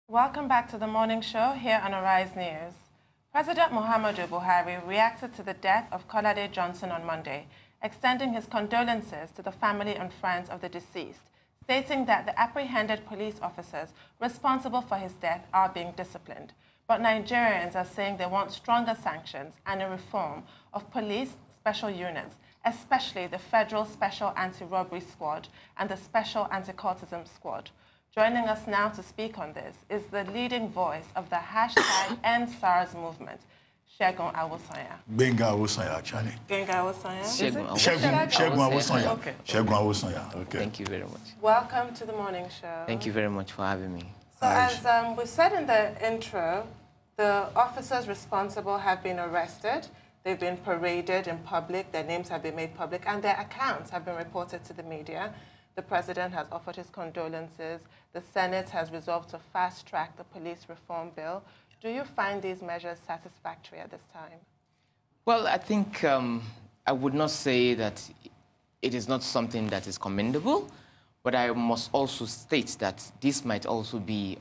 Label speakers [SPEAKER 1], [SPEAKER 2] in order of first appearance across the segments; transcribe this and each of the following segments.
[SPEAKER 1] Welcome back to the morning show here on Arise News. President Muhammadu Buhari reacted to the death of Kolade Johnson on Monday, extending his condolences to the family and friends of the deceased, stating that the apprehended police officers responsible for his death are being disciplined. But Nigerians are saying they want stronger sanctions and a reform of police special units, especially the Federal Special Anti-Robbery Squad and the Special Anti-Cultism Squad. Joining us now to speak on this is the leading voice of the #EndSARS movement, Segun Awosanya.
[SPEAKER 2] Benga Awosanya, actually.
[SPEAKER 1] Benga Awosanya?
[SPEAKER 2] Segun Awosanya.
[SPEAKER 1] Okay.
[SPEAKER 2] Segun Awosanya. Okay.
[SPEAKER 3] Thank you very much.
[SPEAKER 1] Welcome to the morning show.
[SPEAKER 3] Thank you very much for having me.
[SPEAKER 1] So as we said in the intro, the officers responsible have been arrested. They've been paraded in public. Their names have been made public, and their accounts have been reported to the media. The president has offered his condolences. The Senate has resolved to fast-track the police reform bill. Do you find these measures satisfactory at this time?
[SPEAKER 3] Well, I think I would not say that it is not something that is commendable, but I must also state that this might also be,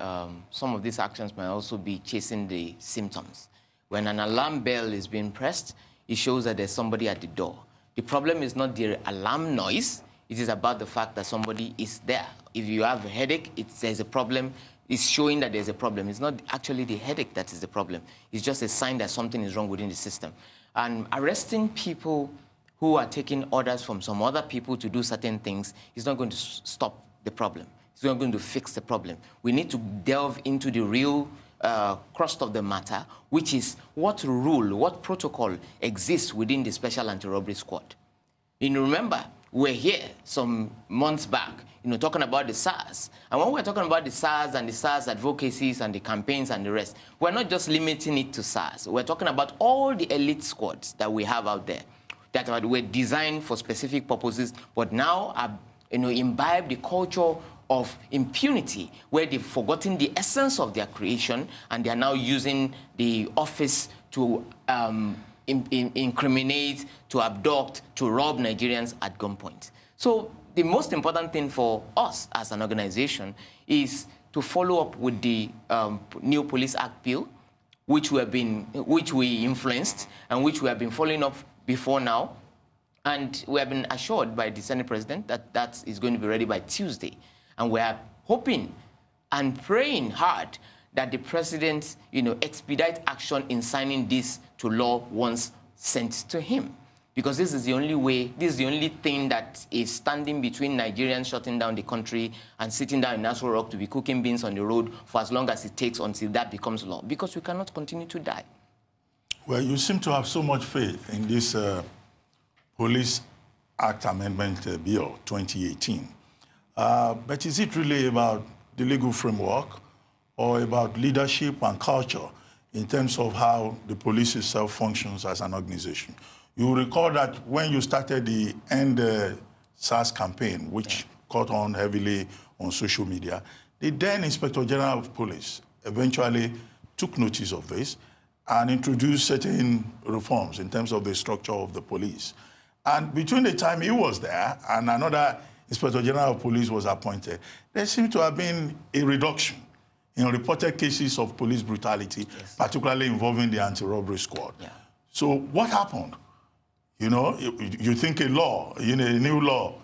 [SPEAKER 3] some of these actions might also be chasing the symptoms. When an alarm bell is being pressed, it shows that there's somebody at the door. The problem is not the alarm noise. It is about the fact that somebody is there. If you have a headache, there's a problem. It's showing that there's a problem. It's not actually the headache that is the problem. It's just a sign that something is wrong within the system. And arresting people who are taking orders from some other people to do certain things is not going to stop the problem. It's not going to fix the problem. We need to delve into the real crust of the matter, which is what rule, what protocol exists within the Special Anti-Robbery Squad. You remember, we're here some months back, talking about the SARS. And when we're talking about the SARS and the SARS advocacies and the campaigns and the rest, we're not just limiting it to SARS. We're talking about all the elite squads that we have out there that were designed for specific purposes, but now are, imbibe the culture of impunity, where they've forgotten the essence of their creation, and they are now using the office to incriminate, to abduct, to rob Nigerians at gunpoint. So the most important thing for us as an organization is to follow up with the new Police Act bill, which we influenced and which we have been following up before now. And we have been assured by the Senate President that that is going to be ready by Tuesday. And we are hoping and praying hard that the President, expedite action in signing this to law once sent to him. Because this is the only way, this is the only thing that is standing between Nigerians shutting down the country and sitting down in Nassau Rock to be cooking beans on the road for as long as it takes until that becomes law. Because we cannot continue to die.
[SPEAKER 2] Well, you seem to have so much faith in this Police Act Amendment Bill 2018. But is it really about the legal framework or about leadership and culture in terms of how the police itself functions as an organization? You recall that when you started the End SARS campaign, which caught on heavily on social media, the then Inspector General of Police eventually took notice of this and introduced certain reforms in terms of the structure of the police. And between the time he was there and another Inspector General of Police was appointed, there seemed to have been a reduction in reported cases of police brutality, particularly involving the anti-robbery squad. Yeah. So what happened? You think a law, a new law,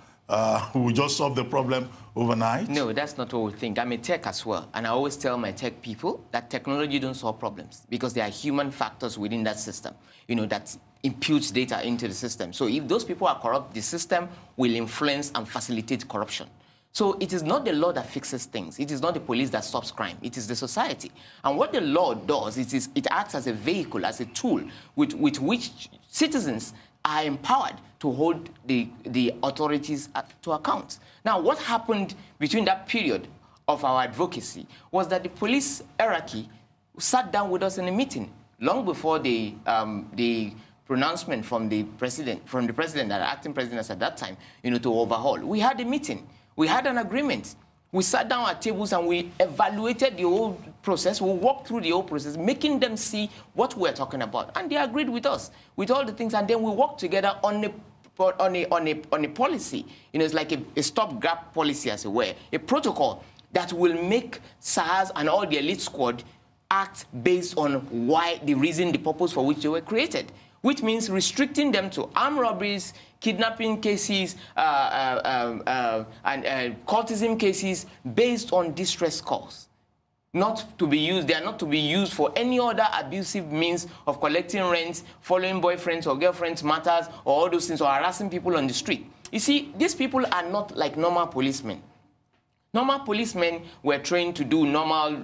[SPEAKER 2] will just solve the problem overnight?
[SPEAKER 3] No, that's not what we think. I'm a tech as well, and I always tell my tech people that technology don't solve problems because there are human factors within that system, that imputes data into the system. So if those people are corrupt, the system will influence and facilitate corruption. So it is not the law that fixes things. It is not the police that stops crime. It is the society. And what the law does, it acts as a vehicle, as a tool with which citizens are empowered to hold the authorities to account. Now, what happened between that period of our advocacy was that the police hierarchy sat down with us in a meeting long before the pronouncement from the president, that acting president at that time, to overhaul. We had a meeting. We had an agreement. We sat down at tables and we evaluated the whole process. We walked through the whole process, making them see what we're talking about. And they agreed with us, with all the things. And then we worked together on a policy. It's like a stopgap policy, as it were, a protocol that will make SARS and all the elite squad act based on the reason, the purpose for which they were created, which means restricting them to armed robberies, kidnapping cases, and cultism cases based on distress calls. Not to be used, they are not to be used for any other abusive means of collecting rents, following boyfriends or girlfriends matters, or all those things, or harassing people on the street. You see, these people are not like normal policemen. Normal policemen were trained to do normal,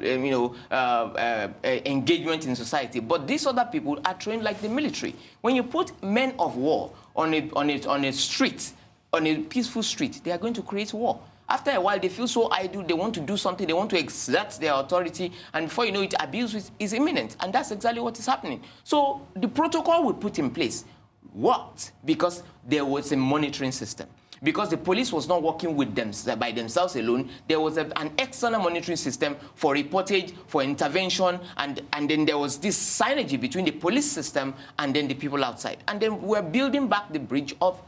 [SPEAKER 3] engagement in society, but these other people are trained like the military. When you put men of war on a street, on a peaceful street, they are going to create war. After a while, they feel so idle, they want to do something, they want to exert their authority, and before you know it, abuse is imminent, and that's exactly what is happening. So the protocol we put in place worked because there was a monitoring system. Because the police was not working with them by themselves alone, there was an external monitoring system for reportage, for intervention, and then there was this synergy between the police system and then the people outside. And then we're building back the bridge of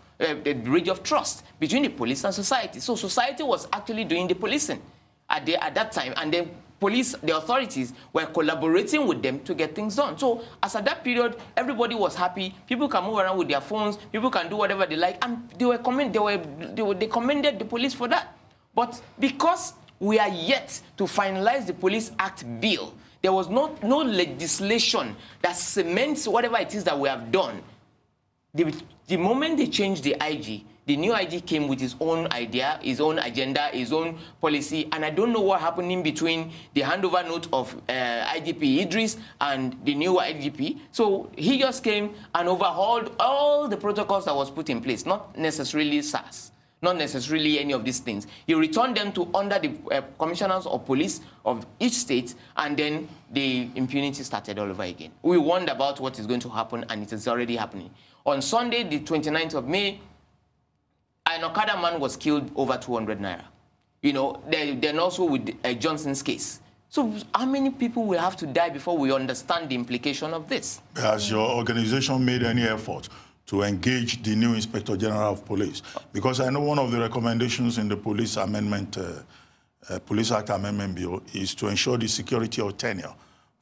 [SPEAKER 3] trust between the police and society. So society was actually doing the policing at that time, and then the authorities were collaborating with them to get things done. So as at that period, everybody was happy. People can move around with their phones. People can do whatever they like, and they commended the police for that. But because we are yet to finalize the Police Act bill, there was no legislation that cements whatever it is that we have done. The moment they changed the IG, the new IG came with his own idea, his own agenda, his own policy, and I don't know what happened in between the handover note of IGP Idris and the new IGP. So he just came and overhauled all the protocols that was put in place, not necessarily SARS, not necessarily any of these things. He returned them to under the commissioners of police of each state, and then the impunity started all over again. We wondered about what is going to happen, and it is already happening. On Sunday, the 29th of May, an Okada man was killed over 200 naira. You know, then also with Johnson's case. So how many people will have to die before we understand the implication of this?
[SPEAKER 2] Has your organization made any effort to engage the new Inspector General of Police? Because I know one of the recommendations in the Police Amendment, Police Act Amendment Bill is to ensure the security of tenure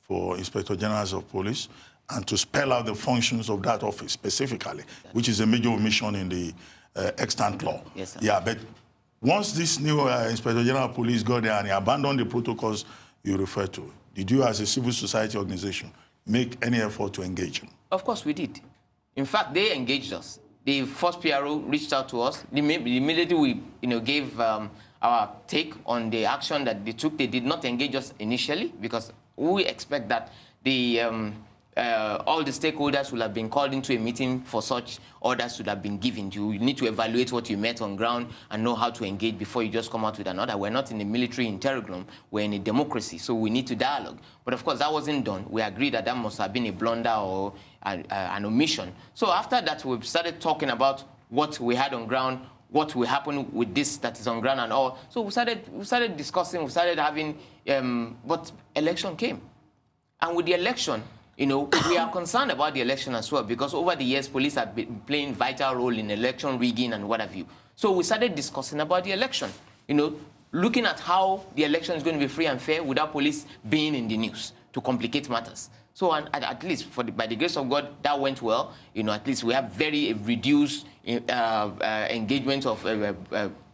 [SPEAKER 2] for Inspector Generals of Police and to spell out the functions of that office specifically, which is a major omission in the extant law.
[SPEAKER 3] Yes, sir.
[SPEAKER 2] Yeah, but once this new Inspector General of Police got there and he abandoned the protocols you refer to, did you as a civil society organization make any effort to engage him?
[SPEAKER 3] Of course we did. In fact, they engaged us. The first PRO reached out to us. Immediately we gave our take on the action that they took. They did not engage us initially because we expect that all the stakeholders will have been called into a meeting for such orders should have been given. You need to evaluate what you met on ground and know how to engage before you just come out with an order. We're not in a military interregnum. We're in a democracy, so we need to dialogue. But of course, that wasn't done. We agreed that that must have been a blunder or an omission. So after that, we started talking about what we had on ground, what will happen with this that is on ground and all. So we started discussing, we started having, but election came. And with the election, we are concerned about the election as well because over the years, police have been playing a vital role in election rigging and what have you. So we started discussing about the election, looking at how the election is going to be free and fair without police being in the news to complicate matters. So at least by the grace of God, that went well. At least we have very reduced engagement of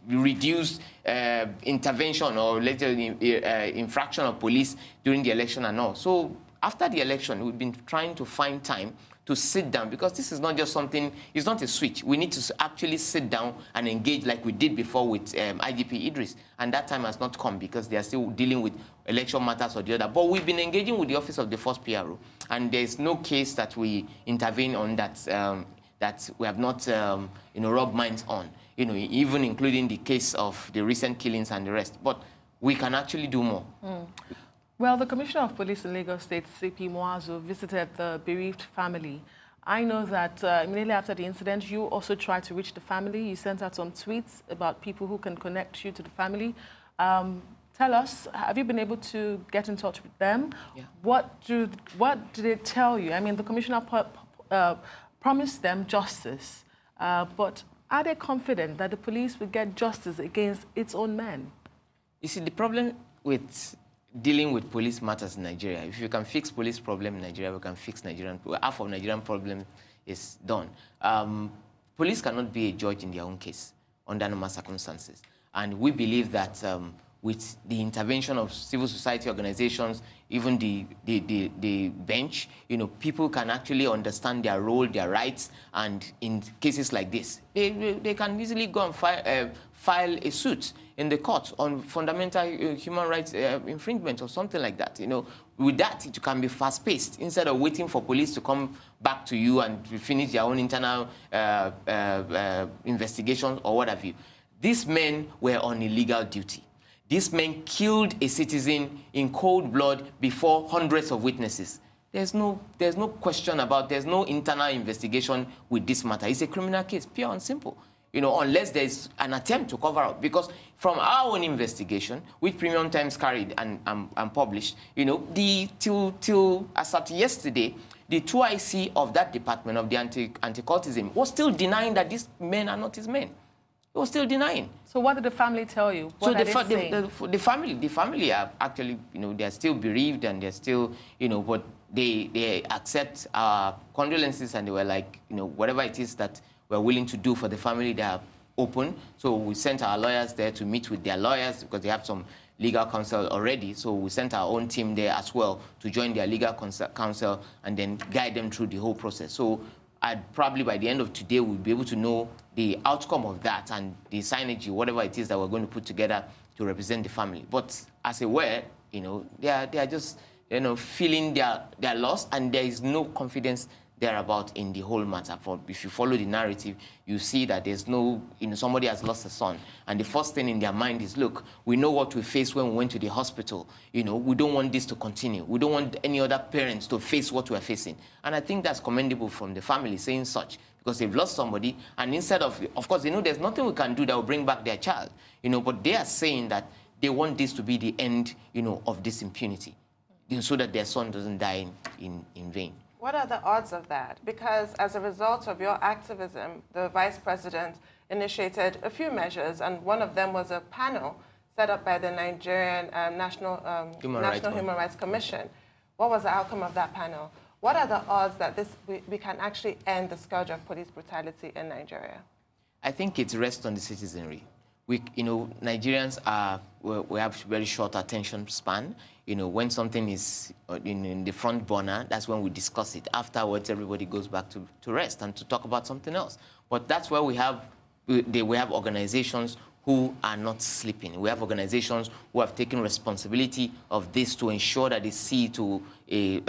[SPEAKER 3] reduced intervention or later infraction of police during the election and all. So after the election, we've been trying to find time to sit down because this is not just something, it's not a switch. We need to actually sit down and engage like we did before with IGP Idris. And that time has not come because they are still dealing with election matters or the other. But we've been engaging with the office of the first PRO. And there's no case that we intervene on that, that we have not, rubbed minds on, even including the case of the recent killings and the rest. But we can actually do more.
[SPEAKER 1] Mm. Well, the Commissioner of Police in Lagos State, CP Moazu, visited the bereaved family. I know that immediately after the incident, you also tried to reach the family. You sent out some tweets about people who can connect you to the family. Tell us, have you been able to get in touch with them? Yeah. What did they tell you? I mean, the Commissioner promised them justice, but are they confident that the police will get justice against its own men?
[SPEAKER 3] You see, the problem with dealing with police matters in Nigeria, if you can fix police problem in Nigeria, we can fix half of Nigerian problem is done. Police cannot be a judge in their own case under normal circumstances. And we believe that with the intervention of civil society organizations, even the bench, people can actually understand their role, their rights, and in cases like this, they can easily go and file a suit in the court on fundamental human rights infringement or something like that. With that, it can be fast-paced instead of waiting for police to come back to you and finish their own internal investigation or what have you. These men were on illegal duty. These men killed a citizen in cold blood before hundreds of witnesses. There's no question about, there's no internal investigation with this matter. It's a criminal case, pure and simple. Unless there's an attempt to cover up. Because from our own investigation, which Premium Times carried and published, till as at yesterday, the 2IC of that department of the anti-cultism was still denying that these men are not his men. He was still denying.
[SPEAKER 4] So what did the family tell you? What
[SPEAKER 3] the family are actually, they're still bereaved and they're still, but they accept our condolences and they were like, whatever it is that we're willing to do for the family, they are open. So we sent our lawyers there to meet with their lawyers because they have some legal counsel already. So we sent our own team there as well to join their legal counsel and then guide them through the whole process. So probably by the end of today, we'll be able to know the outcome of that and the signage, whatever it is that we're going to put together to represent the family. But as it were, they are just, feeling their loss, and there is no confidence thereabout in the whole matter. If you follow the narrative, you see that there's no, somebody has lost a son, and the first thing in their mind is, look, we know what we faced when we went to the hospital. We don't want this to continue. We don't want any other parents to face what we're facing. And I think that's commendable from the family saying such, because they've lost somebody, and instead of course, they know there's nothing we can do that will bring back their child, but they are saying that they want this to be the end, of this impunity, so that their son doesn't die in vain.
[SPEAKER 1] What are the odds of that? Because as a result of your activism, the Vice President initiated a few measures, and one of them was a panel set up by the Nigerian National Human Rights Commission. What was the outcome of that panel? What are the odds that we can actually end the scourge of police brutality in Nigeria?
[SPEAKER 3] I think it rests on the citizenry. Nigerians we have very short attention span. When something is in the front burner, that's when we discuss it. Afterwards, everybody goes back to rest and to talk about something else. But that's why we have organizations who are not sleeping. We have organizations who have taken responsibility of this to ensure that they see to a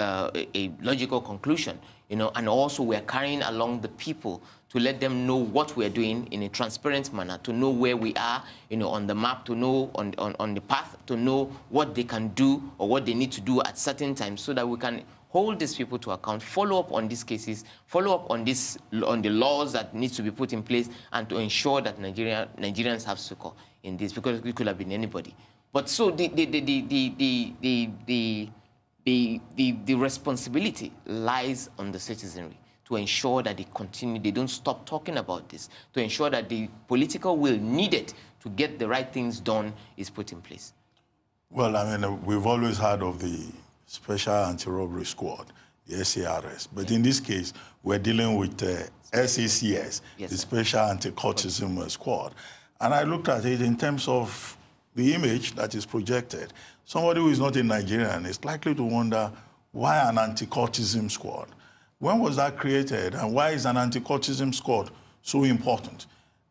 [SPEAKER 3] logical conclusion. And also we are carrying along the people to let them know what we are doing in a transparent manner, to know where we are, on the map, to know on the path, to know what they can do or what they need to do at certain times, so that we can hold these people to account, follow up on these cases, follow up on the laws that need to be put in place, and to ensure that Nigerians have succor in this, because it could have been anybody. But so the responsibility lies on the citizenry to ensure that they don't stop talking about this, to ensure that the political will needed to get the right things done is put in place.
[SPEAKER 2] Well, I mean, we've always heard of the Special Anti-Robbery Squad, the SARS. But in this case, we're dealing with SACS, yes, the Special Anti-Cultism Squad. And I looked at it in terms of the image that is projected. Somebody who is not a Nigerian is likely to wonder, why an anti-cultism squad? When was that created, and why is an anti-cultism squad so important?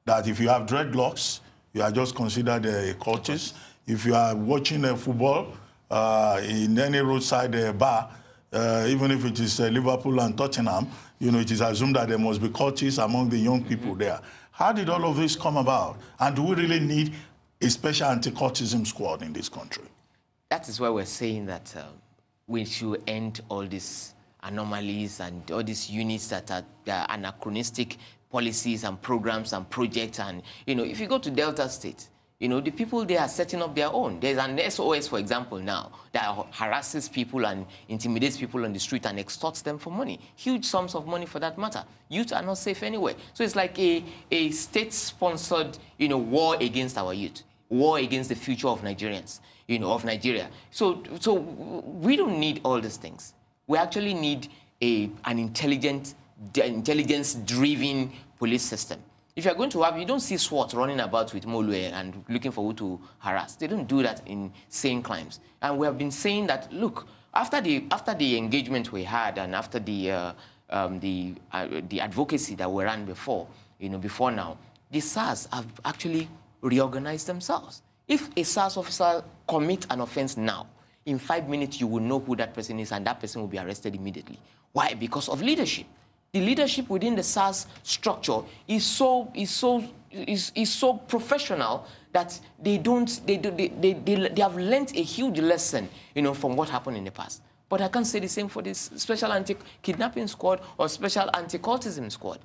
[SPEAKER 2] That if you have dreadlocks, you are just considered a cultist. If you are watching a football in any roadside bar, even if it is Liverpool and Tottenham, it is assumed that there must be cultists among the young people there. How did all of this come about? And do we really need a special anti-cultism squad in this country?
[SPEAKER 3] That is why we're saying that we should end all these anomalies and all these units that are anachronistic policies and programs and projects. And, if you go to Delta State, the people there are setting up their own. There's an SOS, for example, now that harasses people and intimidates people on the street and extorts them for money. Huge sums of money for that matter. Youth are not safe anywhere. So it's like a state-sponsored, war against our youth. war against the future of Nigerians, of Nigeria. So we don't need all these things. We actually need an intelligence-driven police system. If you're going to have, you don't see SWAT running about with Molue and looking for who to harass. They don't do that in sane crimes. And we have been saying that, look, after the engagement we had and after the advocacy that we ran before now, the SARS have actually reorganized themselves. If a SARS officer commits an offense now, in 5 minutes you will know who that person is and that person will be arrested immediately. Why? Because of leadership. The leadership within the SARS structure is so professional that they have learnt a huge lesson, from what happened in the past. But I can't say the same for this special anti-kidnapping squad or special anti-cultism squad.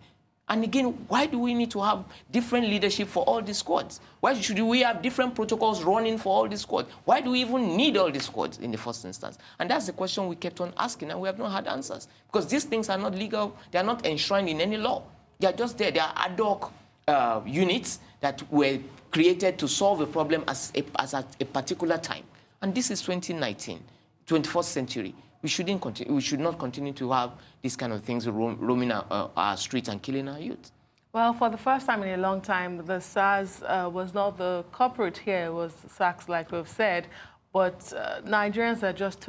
[SPEAKER 3] And again, why do we need to have different leadership for all these squads? Why should we have different protocols running for all these squads? Why do we even need all these squads in the first instance? And that's the question we kept on asking, and we have not had answers. Because these things are not legal. They are not enshrined in any law. They are just there. They are ad hoc units that were created to solve a problem at a particular time. And this is 2019, 21st century. We should not continue to have these kind of things roaming our streets and killing our youth.
[SPEAKER 4] Well, for the first time in a long time, the SARS was not the culprit here. It was SARS, like we've said. But Nigerians are just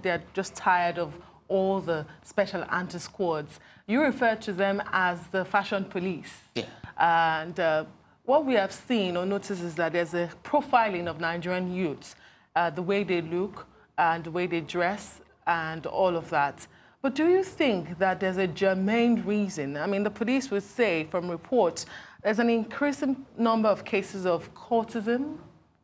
[SPEAKER 4] they're just tired of all the special anti-squads. You refer to them as the fashion police. Yeah. And what we have seen or noticed is that there's a profiling of Nigerian youths, the way they look and the way they dress, and all of that. But do you think that there's a germane reason? I mean, the police would say from reports, there's an increasing number of cases of cultism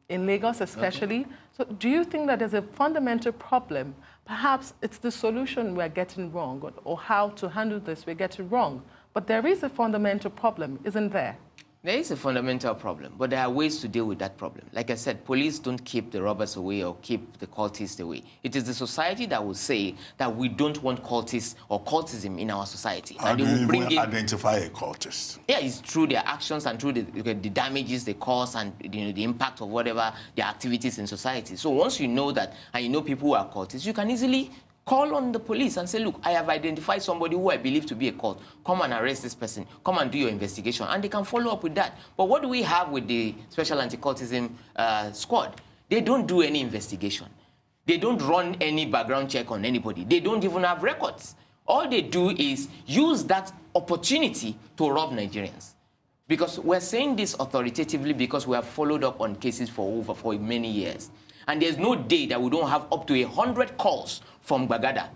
[SPEAKER 4] in Lagos especially. Okay. So do you think that there's a fundamental problem? Perhaps it's the solution we're getting wrong, or how to handle this we're getting wrong. But there is a fundamental problem, isn't there?
[SPEAKER 3] There is a fundamental problem, but there are ways to deal with that problem. Like I said, police don't keep the robbers away or keep the cultists away. It is the society that will say that we don't want cultists or cultism in our society.
[SPEAKER 2] How do you even identify a cultist?
[SPEAKER 3] Yeah, it's through their actions and through the damages they cause and the impact of whatever their activities in society. So once you know that and you know people who are cultists, you can easily call on the police and say, look, I have identified somebody who I believe to be a cult. Come and arrest this person. Come and do your investigation. And they can follow up with that. But what do we have with the Special Anti-Cultism Squad? They don't do any investigation. They don't run any background check on anybody. They don't even have records. All they do is use that opportunity to rob Nigerians. Because we're saying this authoritatively because we have followed up on cases for many years. And there's no day that we don't have up to 100 calls from Bagada,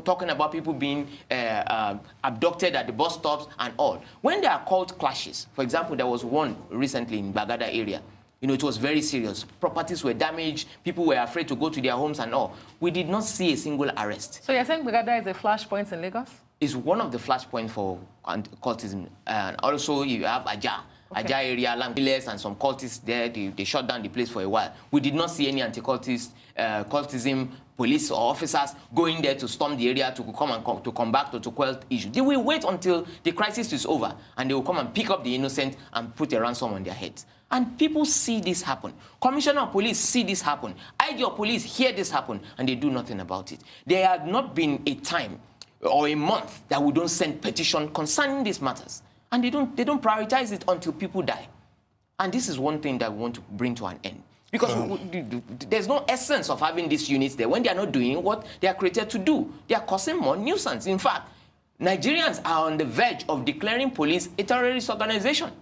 [SPEAKER 3] talking about people being abducted at the bus stops and all. When there are cult clashes, for example, there was one recently in Bagada area. It was very serious. Properties were damaged. People were afraid to go to their homes and all. We did not see a single arrest.
[SPEAKER 4] So you're saying Bagada is a flashpoint in Lagos?
[SPEAKER 3] It's one of the flashpoints for cultism. And also you have Aja. Okay. Aja area, Langiles, and some cultists there, they shut down the place for a while. We did not see any anti-cultist, cultism police or officers going there to storm the area to come back to quell the issue. They will wait until the crisis is over, and they will come and pick up the innocent and put a ransom on their heads. And people see this happen. Commissioner of police see this happen. IG of police hear this happen, and they do nothing about it. There had not been a time or a month that we don't send petition concerning these matters. And they don't prioritize it until people die. And this is one thing that we want to bring to an end. Because there's no essence of having these units there when they are not doing what they are created to do. They are causing more nuisance. In fact, Nigerians are on the verge of declaring police a terrorist organization.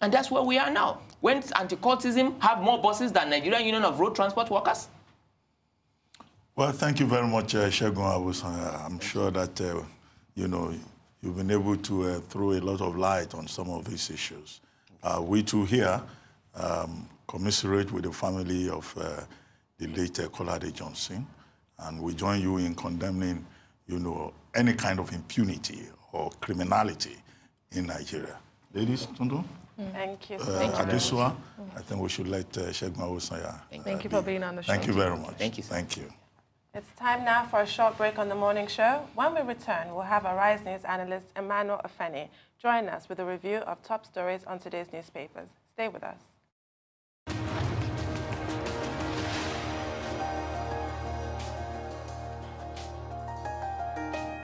[SPEAKER 3] And that's where we are now. When anti-cultism have more buses than Nigerian Union of Road Transport Workers.
[SPEAKER 2] Well, thank you very much, Segun. I'm sure that, you've been able to throw a lot of light on some of these issues. We too here commiserate with the family of the late Kolade Johnson, and we join you in condemning, any kind of impunity or criminality in Nigeria. Ladies, Tundu?
[SPEAKER 1] Thank you.
[SPEAKER 2] Adesua, I think we should let Segun Awosanya.
[SPEAKER 4] Thank you for being on the show.
[SPEAKER 2] Thank you very much.
[SPEAKER 3] Thank you.
[SPEAKER 2] Thank you.
[SPEAKER 1] It's time now for a short break on the morning show. When we return, we'll have Arise News analyst Emmanuel Afeni join us with a review of top stories on today's newspapers. Stay with us.